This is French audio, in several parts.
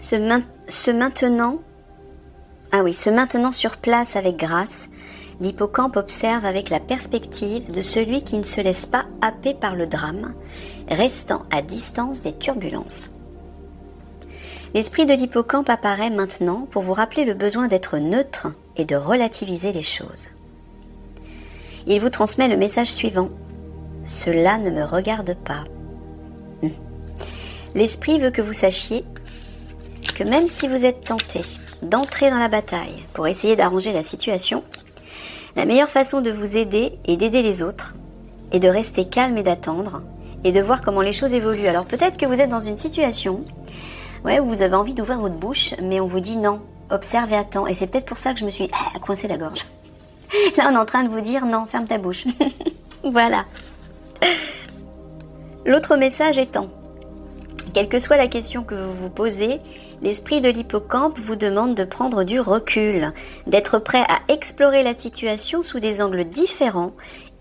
Se maintenant sur place avec grâce, l'hippocampe observe avec la perspective de celui qui ne se laisse pas happer par le drame, restant à distance des turbulences. L'esprit de l'hippocampe apparaît maintenant pour vous rappeler le besoin d'être neutre et de relativiser les choses. Il vous transmet le message suivant. Cela ne me regarde pas. L'esprit veut que vous sachiez que même si vous êtes tenté d'entrer dans la bataille pour essayer d'arranger la situation, la meilleure façon de vous aider et d'aider les autres est de rester calme et d'attendre et de voir comment les choses évoluent. Alors peut-être que vous êtes dans une situation où vous avez envie d'ouvrir votre bouche, mais on vous dit non, observe et attends. Et c'est peut-être pour ça que je me suis coincé la gorge. Là, on est en train de vous dire non, ferme ta bouche. Voilà. L'autre message étant, quelle que soit la question que vous vous posez, l'esprit de l'hippocampe vous demande de prendre du recul, d'être prêt à explorer la situation sous des angles différents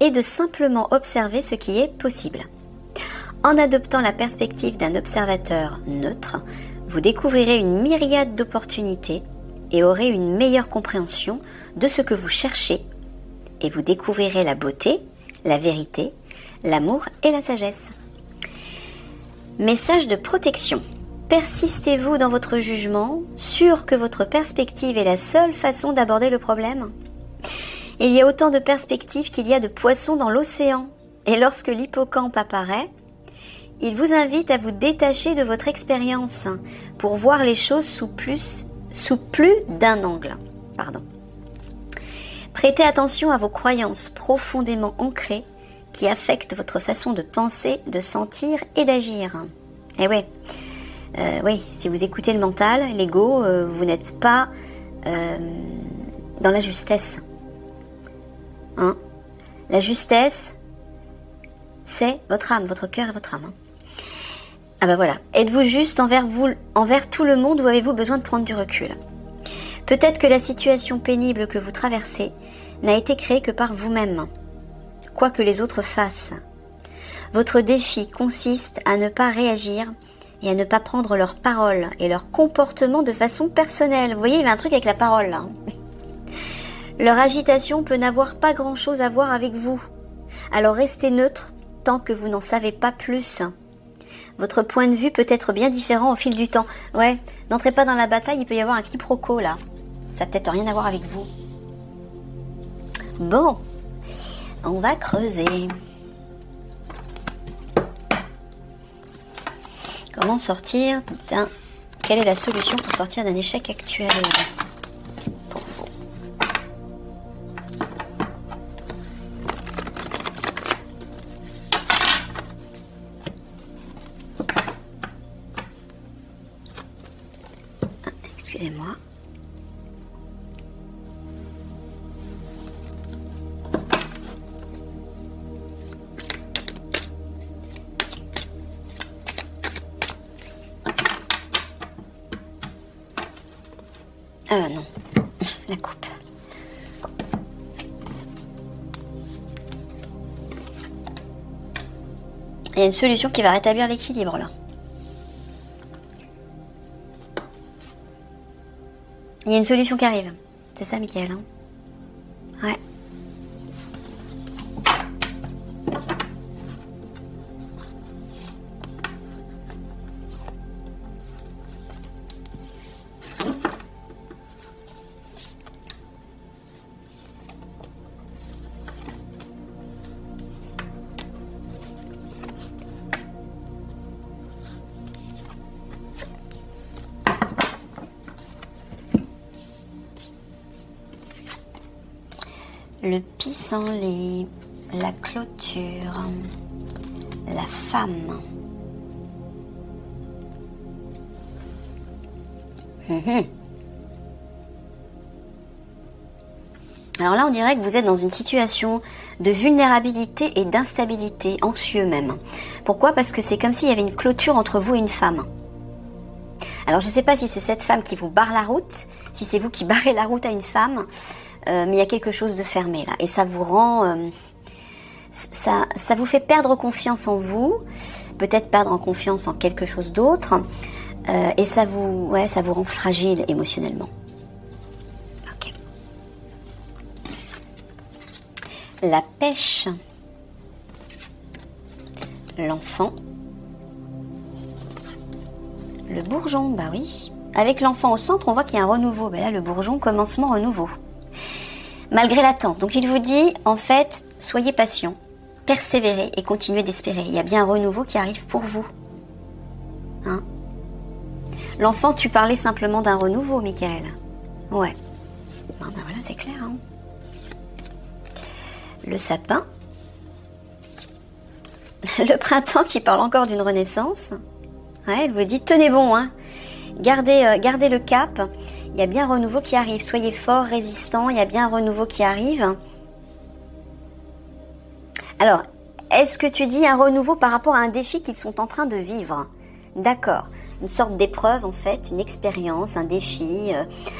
et de simplement observer ce qui est possible. En adoptant la perspective d'un observateur neutre, vous découvrirez une myriade d'opportunités et aurez une meilleure compréhension de ce que vous cherchez, et vous découvrirez la beauté, la vérité, l'amour et la sagesse. Message de protection. Persistez-vous dans votre jugement, sûr que votre perspective est la seule façon d'aborder le problème? Il y a autant de perspectives qu'il y a de poissons dans l'océan, et lorsque l'hippocampe apparaît, il vous invite à vous détacher de votre expérience pour voir les choses sous plus d'un angle. Prêtez attention à vos croyances profondément ancrées qui affectent votre façon de penser, de sentir et d'agir. Et oui, si vous écoutez le mental, l'ego, vous n'êtes pas dans la justesse. La justesse, c'est votre âme, votre cœur et votre âme. Ah ben voilà, êtes-vous juste envers tout le monde ou avez-vous besoin de prendre du recul? Peut-être que la situation pénible que vous traversez n'a été créée que par vous-même, quoi que les autres fassent. Votre défi consiste à ne pas réagir et à ne pas prendre leurs paroles et leurs comportements de façon personnelle. Vous voyez, il y a un truc avec la parole là. Leur agitation peut n'avoir pas grand-chose à voir avec vous. Alors restez neutre tant que vous n'en savez pas plus. Votre point de vue peut être bien différent au fil du temps. Ouais, n'entrez pas dans la bataille, il peut y avoir un quiproquo là. Ça n'a peut-être rien à voir avec vous. Bon, on va creuser. Comment sortir d'un... Quelle est la solution pour sortir d'un échec actuel pour vous? Excusez-moi. Non, la coupe. Il y a une solution qui va rétablir l'équilibre là. Il y a une solution qui arrive. C'est ça, Mickaël, hein? Ouais. Le pissenlit, la clôture, la femme. Alors là, on dirait que vous êtes dans une situation de vulnérabilité et d'instabilité, anxieux même. Pourquoi? Parce que c'est comme s'il y avait une clôture entre vous et une femme. Alors je ne sais pas si c'est cette femme qui vous barre la route, si c'est vous qui barrez la route à une femme, mais il y a quelque chose de fermé là. Et ça vous rend... ça vous fait perdre confiance en vous, peut-être perdre en confiance en quelque chose d'autre. Et ça vous rend fragile émotionnellement. Ok. La pêche. L'enfant. Le bourgeon, bah oui. Avec l'enfant au centre, on voit qu'il y a un renouveau. Ben là, le bourgeon, commencement, renouveau. Malgré l'attente. Donc il vous dit, en fait, soyez patient, persévérez et continuez d'espérer. Il y a bien un renouveau qui arrive pour vous. Hein? L'enfant, tu parlais simplement d'un renouveau, Michael. Ouais. Bon, ben voilà, c'est clair. Hein? Le sapin. Le printemps qui parle encore d'une renaissance. Ouais, elle vous dit, tenez bon, hein. Gardez le cap. Il y a bien un renouveau qui arrive. Soyez fort, résistant. Il y a bien un renouveau qui arrive. Alors, est-ce que tu dis un renouveau par rapport à un défi qu'ils sont en train de vivre? D'accord. Une sorte d'épreuve, en fait, une expérience, un défi,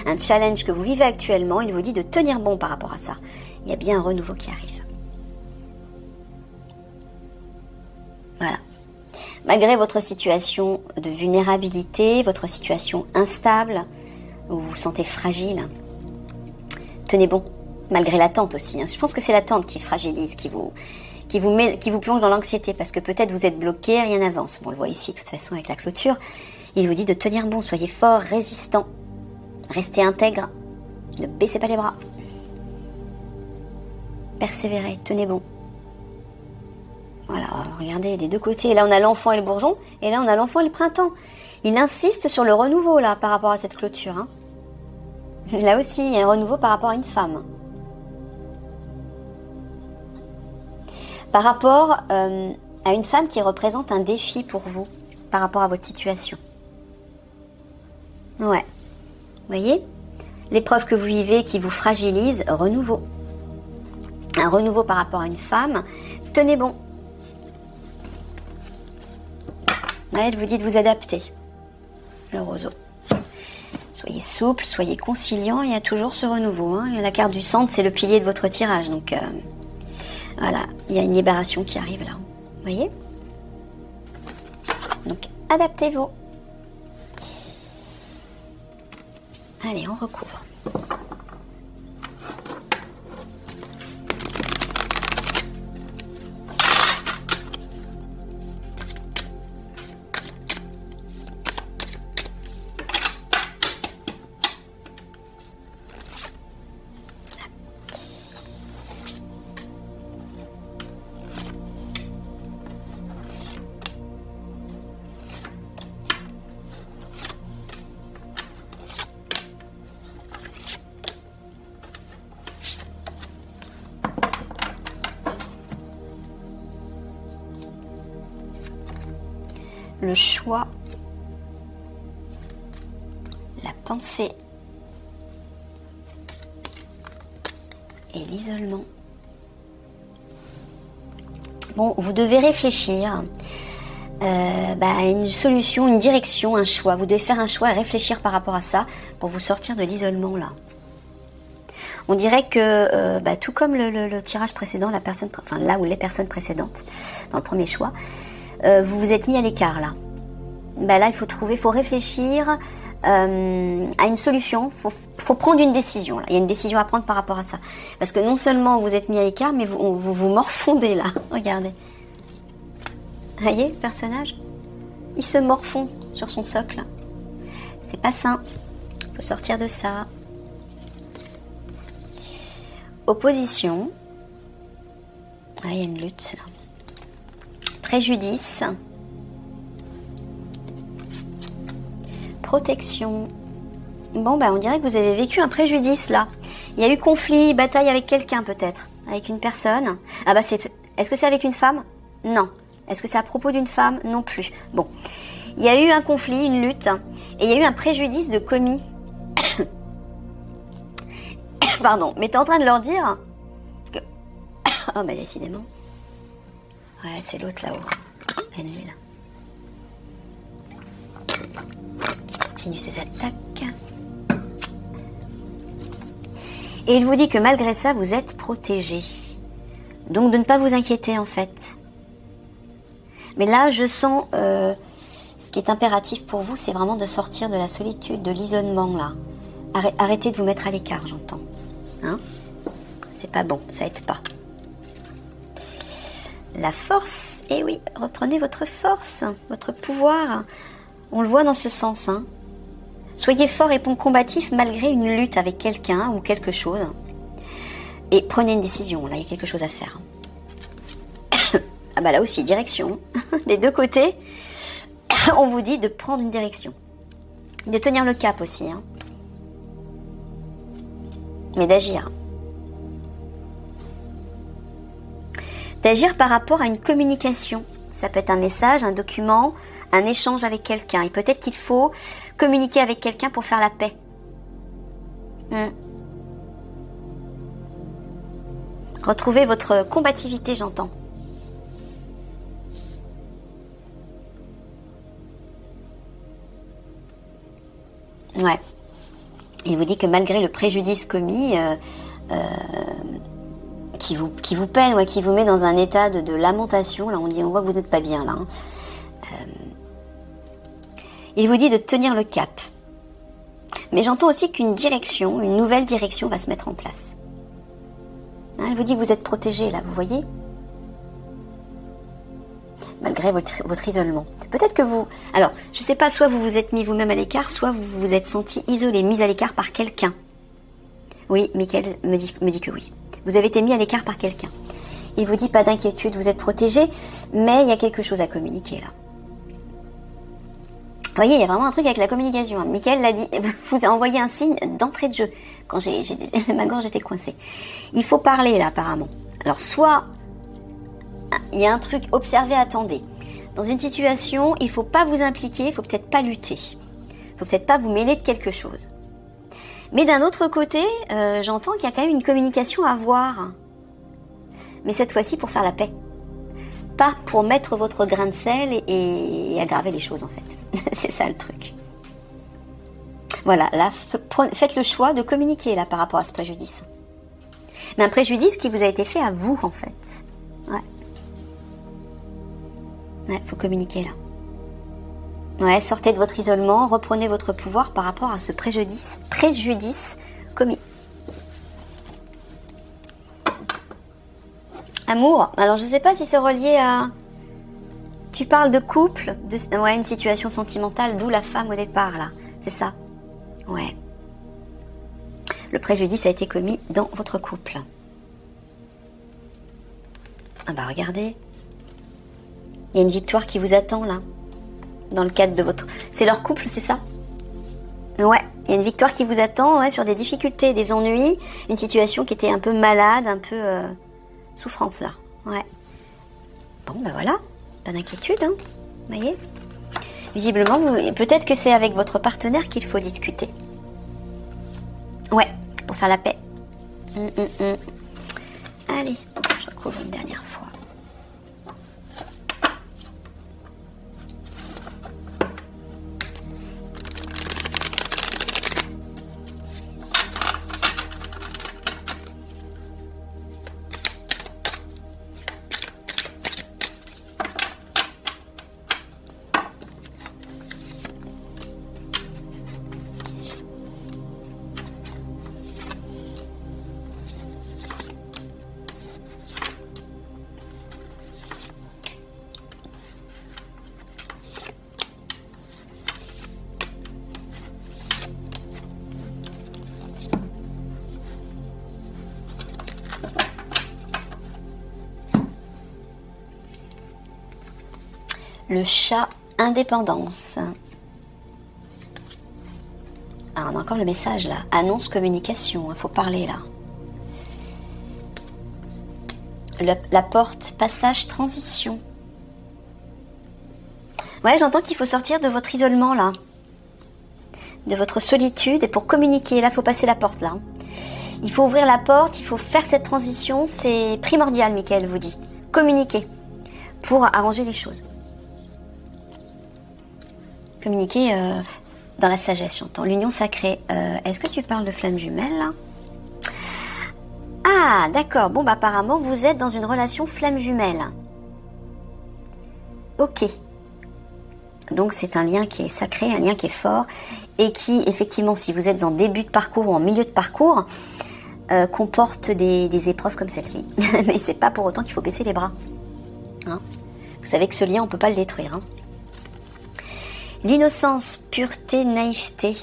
un challenge que vous vivez actuellement. Il vous dit de tenir bon par rapport à ça. Il y a bien un renouveau qui arrive. Voilà. Malgré votre situation de vulnérabilité, votre situation instable, où vous vous sentez fragile, tenez bon, malgré l'attente aussi. Hein. Je pense que c'est l'attente qui fragilise, qui vous plonge dans l'anxiété, parce que peut-être vous êtes bloqué, rien n'avance. Bon, on le voit ici de toute façon avec la clôture. Il vous dit de tenir bon, soyez fort, résistant, restez intègre, ne baissez pas les bras. Persévérez, tenez bon. Voilà, regardez, des deux côtés. Là, on a l'enfant et le bourgeon, et là, on a l'enfant et le printemps. Il insiste sur le renouveau, là, par rapport à cette clôture. Hein. Là aussi, il y a un renouveau par rapport à une femme. Par rapport à une femme qui représente un défi pour vous, par rapport à votre situation. Ouais. Vous voyez? L'épreuve que vous vivez qui vous fragilise, renouveau. Un renouveau par rapport à une femme, tenez bon. Ouais, elle vous dit de vous adapter. Le roseau. Soyez souple, soyez conciliant, il y a toujours ce renouveau. Hein. La carte du centre, c'est le pilier de votre tirage. Donc, voilà, il y a une libération qui arrive là. Vous voyez? Donc, adaptez-vous. Allez, on recouvre. Le choix, la pensée et l'isolement. Bon, vous devez réfléchir à une solution, une direction, un choix. Vous devez faire un choix et réfléchir par rapport à ça pour vous sortir de l'isolement là. On dirait que, tout comme le tirage précédent, là où les personnes précédentes, dans le premier choix, vous vous êtes mis à l'écart là. Là, il faut réfléchir à une solution. Faut prendre une décision. Là. Il y a une décision à prendre par rapport à ça. Parce que non seulement vous êtes mis à l'écart, mais vous morfondez là. Regardez. Vous voyez le personnage? Il se morfond sur son socle. C'est pas sain. Il faut sortir de ça. Opposition. Il y a une lutte là. Préjudice, protection. Bon, on dirait que vous avez vécu un préjudice là. Il y a eu conflit, bataille avec quelqu'un peut-être, avec une personne. Est-ce que c'est avec une femme? Non. Est-ce que c'est à propos d'une femme? Non plus. Bon, il y a eu un conflit, une lutte, et il y a eu un préjudice de commis. Pardon, mais t'es en train de leur dire que... Oh, décidément. Ouais, c'est l'autre là-haut. Elle est là. Continue ses attaques. Et il vous dit que malgré ça, vous êtes protégé. Donc de ne pas vous inquiéter en fait. Mais là, je sens Ce qui est impératif pour vous, c'est vraiment de sortir de la solitude, de l'isolement, là. Arrêtez de vous mettre à l'écart, j'entends. Hein? C'est pas bon, ça aide pas. La force, eh oui, reprenez votre force, votre pouvoir. On le voit dans ce sens, hein. Soyez fort et combatif malgré une lutte avec quelqu'un ou quelque chose. Et prenez une décision, là, il y a quelque chose à faire. Ah bah là aussi, direction. Des deux côtés, on vous dit de prendre une direction. De tenir le cap aussi, hein. Mais d'agir. D'agir par rapport à une communication. Ça peut être un message, un document, un échange avec quelqu'un. Et peut-être qu'il faut communiquer avec quelqu'un pour faire la paix. Retrouvez votre combativité, j'entends. Ouais. Il vous dit que malgré le préjudice commis, qui vous peine, ouais, qui vous met dans un état de lamentation, là on voit que vous n'êtes pas bien là. Hein. Il vous dit de tenir le cap. Mais j'entends aussi qu'une direction, une nouvelle direction va se mettre en place. Hein, il vous dit que vous êtes protégé là, vous voyez ? Malgré votre isolement. Peut-être que vous... Alors, je ne sais pas, soit vous vous êtes mis vous-même à l'écart, soit vous vous êtes senti isolé, mis à l'écart par quelqu'un. Oui, Michael me dit que oui. Vous avez été mis à l'écart par quelqu'un. Il vous dit pas d'inquiétude, vous êtes protégé, mais il y a quelque chose à communiquer là. Vous voyez, il y a vraiment un truc avec la communication. Hein. Michael l'a dit, vous a envoyé un signe d'entrée de jeu. Quand ma gorge était coincée. Il faut parler là, apparemment. Alors, soit... Il y a un truc, observez, attendez. Dans une situation, il ne faut pas vous impliquer, il ne faut peut-être pas lutter. Il ne faut peut-être pas vous mêler de quelque chose. Mais d'un autre côté, j'entends qu'il y a quand même une communication à avoir. Mais cette fois-ci pour faire la paix. Pas pour mettre votre grain de sel et aggraver les choses en fait. C'est ça le truc. Voilà, là, faites le choix de communiquer là par rapport à ce préjudice. Mais un préjudice qui vous a été fait à vous en fait. Ouais. Ouais, faut communiquer là. Ouais, sortez de votre isolement, reprenez votre pouvoir par rapport à ce préjudice commis. Amour, alors je sais pas si c'est relié à... Tu parles de couple, ouais, une situation sentimentale, d'où la femme au départ là, c'est ça. Ouais. Le préjudice a été commis dans votre couple. Ah bah regardez. Il y a une victoire qui vous attend là. Dans le cadre de votre... C'est leur couple, c'est ça? Ouais, il y a une victoire qui vous attend, ouais, sur des difficultés, des ennuis, une situation qui était un peu malade, un peu souffrante là. Ouais. Bon ben voilà, pas d'inquiétude, hein. Vous voyez? Visiblement, peut-être que c'est avec votre partenaire qu'il faut discuter. Ouais, pour faire la paix. Allez, je recouvre une dernière fois. Le chat indépendance. Ah, on a encore le message là. Annonce communication, il faut parler là. La porte, passage, transition. Ouais, j'entends qu'il faut sortir de votre isolement là. De votre solitude. Et pour communiquer, là, il faut passer la porte là. Il faut ouvrir la porte, il faut faire cette transition. C'est primordial, Michael vous dit. Communiquer. Pour arranger les choses. Communiquer dans la sagesse, j'entends. L'union sacrée. Est-ce que tu parles de flamme jumelle là? Ah, d'accord. Bon, bah apparemment, vous êtes dans une relation flamme jumelle. Ok. Donc c'est un lien qui est sacré, un lien qui est fort et qui, effectivement, si vous êtes en début de parcours ou en milieu de parcours, comporte des épreuves comme celle-ci. Mais c'est pas pour autant qu'il faut baisser les bras. Hein, vous savez que ce lien, on peut pas le détruire. Hein. L'innocence, pureté, naïveté.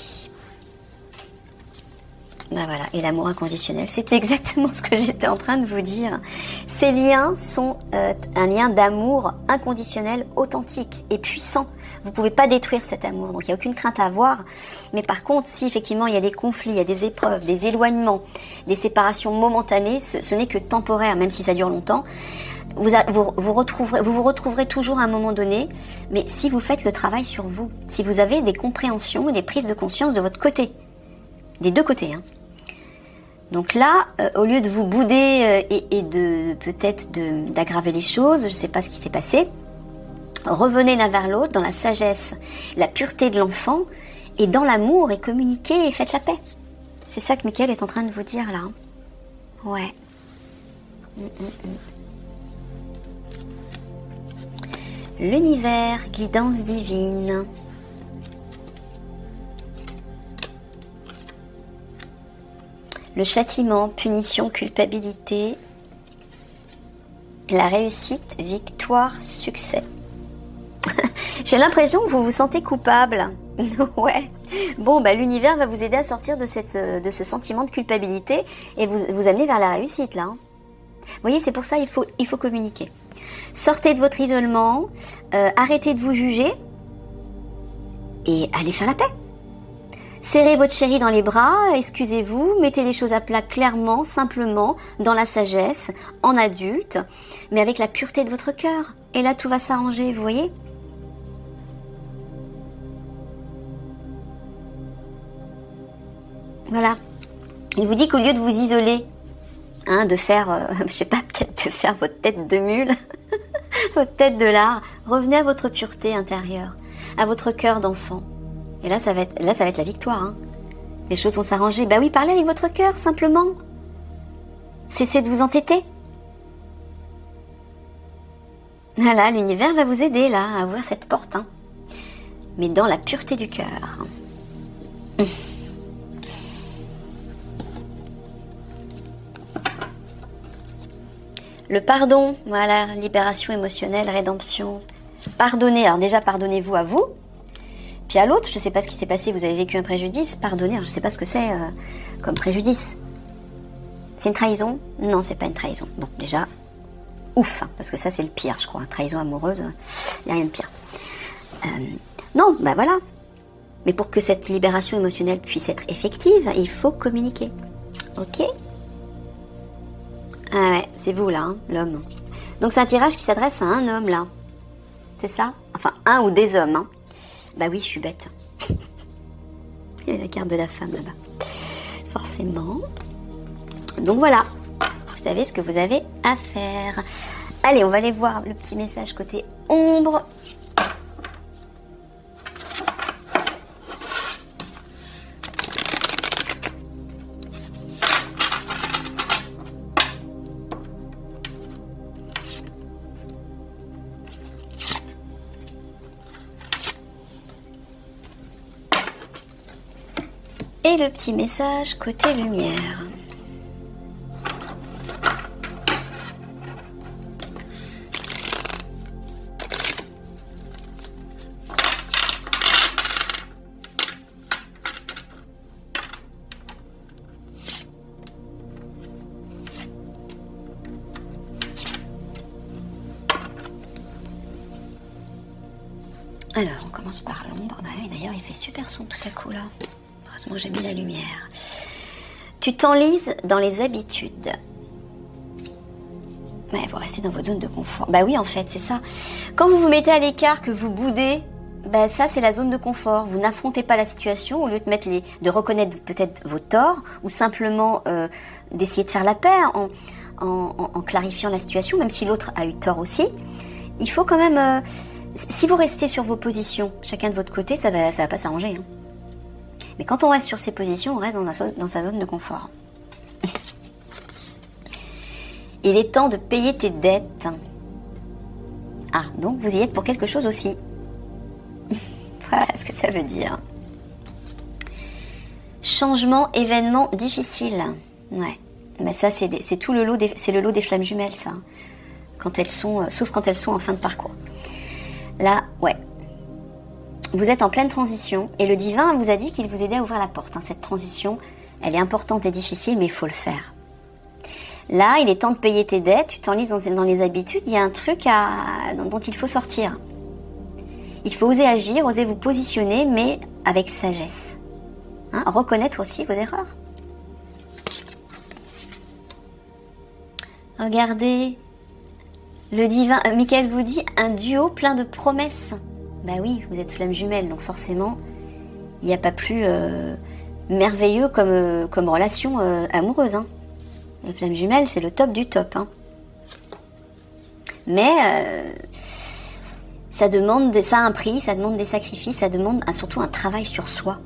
Ben voilà, et l'amour inconditionnel, c'est exactement ce que j'étais en train de vous dire. Ces liens sont un lien d'amour inconditionnel, authentique et puissant. Vous ne pouvez pas détruire cet amour, donc il n'y a aucune crainte à avoir. Mais par contre, si effectivement il y a des conflits, il y a des épreuves, des éloignements, des séparations momentanées, ce n'est que temporaire, même si ça dure longtemps. Vous vous retrouverez toujours à un moment donné, mais si vous faites le travail sur vous, si vous avez des compréhensions, des prises de conscience de votre côté, des deux côtés, hein. Donc là, au lieu de vous bouder et de peut-être d'aggraver les choses, je ne sais pas ce qui s'est passé, revenez l'un vers l'autre dans la sagesse, la pureté de l'enfant et dans l'amour et communiquez et faites la paix. C'est ça que Mickaël est en train de vous dire là. Ouais. L'univers, guidance divine. Le châtiment, punition, culpabilité. La réussite, victoire, succès. J'ai l'impression que vous vous sentez coupable. Ouais. Bon, bah, l'univers va vous aider à sortir de ce sentiment de culpabilité et vous amener vers la réussite, là. Vous voyez, c'est pour ça il faut communiquer. Sortez de votre isolement, arrêtez de vous juger et allez faire la paix. Serrez votre chéri dans les bras, excusez-vous, mettez les choses à plat clairement, simplement, dans la sagesse, en adulte, mais avec la pureté de votre cœur. Et là, tout va s'arranger, vous voyez ? Voilà. Il vous dit qu'au lieu de vous isoler, hein, de faire, je sais pas, peut-être de faire votre tête de mule, votre tête de lard, revenez à votre pureté intérieure, à votre cœur d'enfant. Et là, ça va être la victoire. Hein. Les choses vont s'arranger. Bah oui, parlez avec votre cœur, simplement. Cessez de vous entêter. Voilà, l'univers va vous aider, là, à ouvrir cette porte. Hein. Mais dans la pureté du cœur. Le pardon, voilà, libération émotionnelle, rédemption. Pardonnez, alors déjà, pardonnez-vous à vous. Puis à l'autre, je ne sais pas ce qui s'est passé, vous avez vécu un préjudice, pardonnez, je ne sais pas ce que c'est comme préjudice. C'est une trahison? Non, c'est pas une trahison. Bon, déjà, ouf, hein, parce que ça c'est le pire, je crois. Trahison amoureuse, il n'y a rien de pire. Non, bah voilà. Mais pour que cette libération émotionnelle puisse être effective, il faut communiquer. Ok? Ah ouais, c'est vous là, hein, l'homme. Donc c'est un tirage qui s'adresse à un homme là. C'est ça? Enfin, un ou des hommes, hein. Bah oui, je suis bête. Il y a la carte de la femme là-bas. Forcément. Donc voilà. Vous savez ce que vous avez à faire. Allez, on va aller voir le petit message côté ombre. Et le petit message côté lumière. Alors, on commence par l'ombre. D'ailleurs, il fait super son tout à coup là. Heureusement, j'ai mis la lumière. Tu t'enlises dans les habitudes. Ouais, vous restez dans votre zone de confort. Bah oui, en fait, c'est ça. Quand vous vous mettez à l'écart, que vous boudez, bah ça, c'est la zone de confort. Vous n'affrontez pas la situation au lieu de reconnaître peut-être vos torts ou simplement d'essayer de faire la paix en clarifiant la situation, même si l'autre a eu tort aussi. Il faut quand même... si vous restez sur vos positions, chacun de votre côté, ça va pas s'arranger. Hein. Mais quand on reste sur ses positions, on reste dans sa zone de confort. Il est temps de payer tes dettes. Ah, donc vous y êtes pour quelque chose aussi. Voilà ce que ça veut dire. Changement, événement difficile. Ouais. Mais ça, c'est tout le lot c'est le lot des flammes jumelles, ça. Quand elles sont, sauf quand elles sont en fin de parcours. Là, ouais. Vous êtes en pleine transition et le divin vous a dit qu'il vous aidait à ouvrir la porte. Hein. Cette transition, elle est importante et difficile, mais il faut le faire. Là, il est temps de payer tes dettes, tu t'enlises dans les habitudes, il y a un truc dont il faut sortir. Il faut oser agir, oser vous positionner, mais avec sagesse. Hein, reconnaître aussi vos erreurs. Regardez, le divin, Michael vous dit, un duo plein de promesses. Bah oui, vous êtes flamme jumelle, donc forcément, il n'y a pas plus merveilleux comme relation amoureuse. Hein. Les flammes jumelles, c'est le top du top. Hein. Mais ça a un prix, ça demande des sacrifices, ça demande surtout un travail sur soi,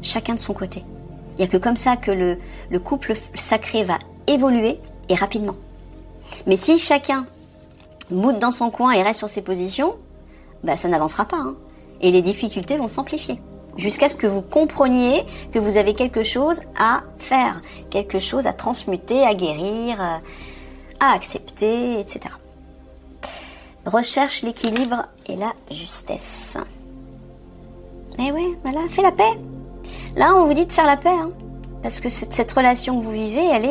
chacun de son côté. Il n'y a que comme ça que le couple sacré va évoluer et rapidement. Mais si chacun boude dans son coin et reste sur ses positions, bah ça n'avancera pas. Hein. Et les difficultés vont s'amplifier. Jusqu'à ce que vous compreniez que vous avez quelque chose à faire, quelque chose à transmuter, à guérir, à accepter, etc. Recherche l'équilibre et la justesse. Eh oui, voilà, fais la paix. Là, on vous dit de faire la paix, hein, parce que cette relation que vous vivez, elle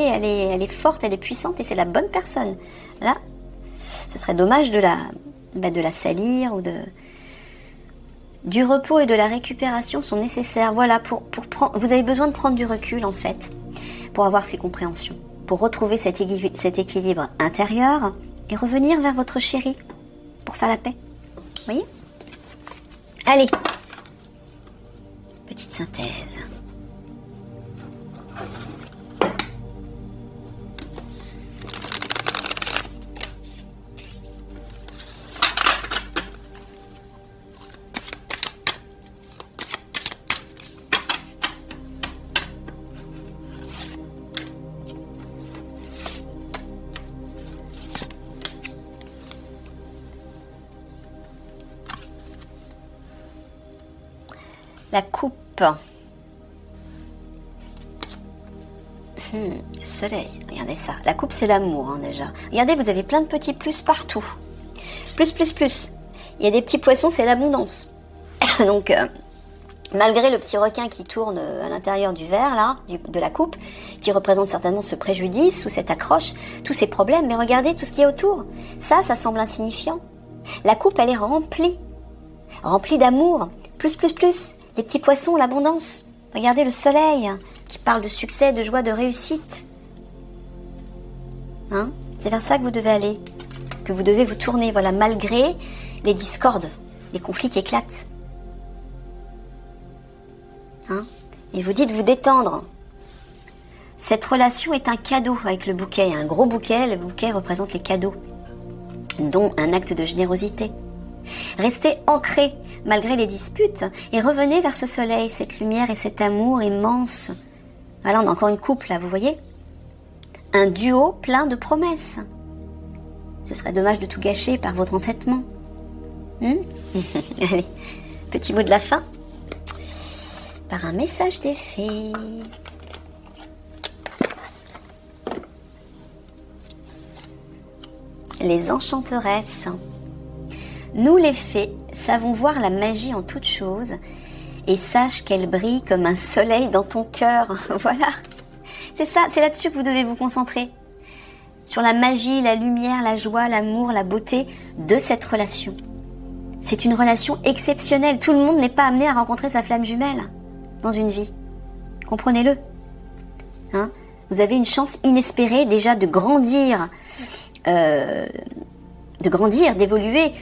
est forte, elle est puissante et c'est la bonne personne. Là, ce serait dommage de la salir ou de... Du repos et de la récupération sont nécessaires. Voilà, vous avez besoin de prendre du recul en fait, pour avoir ces compréhensions, pour retrouver cet équilibre intérieur et revenir vers votre chéri pour faire la paix. Vous voyez ? Allez, petite synthèse. La coupe. Soleil, regardez ça. La coupe, c'est l'amour, hein, déjà. Regardez, vous avez plein de petits plus partout. Plus, plus, plus. Il y a des petits poissons, c'est l'abondance. Donc, malgré le petit requin qui tourne à l'intérieur du verre, là, de la coupe, qui représente certainement ce préjudice ou cette accroche, tous ces problèmes, mais regardez tout ce qu'il y a autour. Ça semble insignifiant. La coupe, elle est remplie. Remplie d'amour. Plus, plus, plus. Les petits poissons, l'abondance. Regardez le soleil qui parle de succès, de joie, de réussite. Hein ? C'est vers ça que vous devez aller. Que vous devez vous tourner, voilà, malgré les discordes, les conflits qui éclatent. Hein ? Et vous dites vous détendre. Cette relation est un cadeau avec le bouquet. Un gros bouquet, le bouquet représente les cadeaux, dont un acte de générosité. Restez ancrés malgré les disputes et revenez vers ce soleil, cette lumière et cet amour immense. Voilà, on a encore une couple là, vous voyez ? Un duo plein de promesses. Ce serait dommage de tout gâcher par votre entêtement. Allez, petit mot de la fin. Par un message des fées. Les enchanteresses. Nous les fées savons voir la magie en toutes choses et sache qu'elle brille comme un soleil dans ton cœur. Voilà, c'est ça, c'est là-dessus que vous devez vous concentrer. Sur la magie, la lumière, la joie, l'amour, la beauté de cette relation. C'est une relation exceptionnelle. Tout le monde n'est pas amené à rencontrer sa flamme jumelle dans une vie. Comprenez-le. Hein ? Vous avez une chance inespérée déjà de grandir, d'évoluer,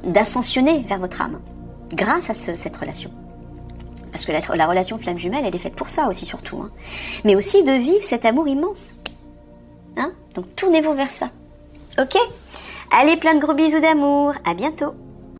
d'ascensionner vers votre âme, grâce à cette relation. Parce que la relation flamme jumelle, elle est faite pour ça aussi, surtout. Hein. Mais aussi de vivre cet amour immense. Hein ? Donc tournez-vous vers ça. Ok ? Allez, plein de gros bisous d'amour. À bientôt.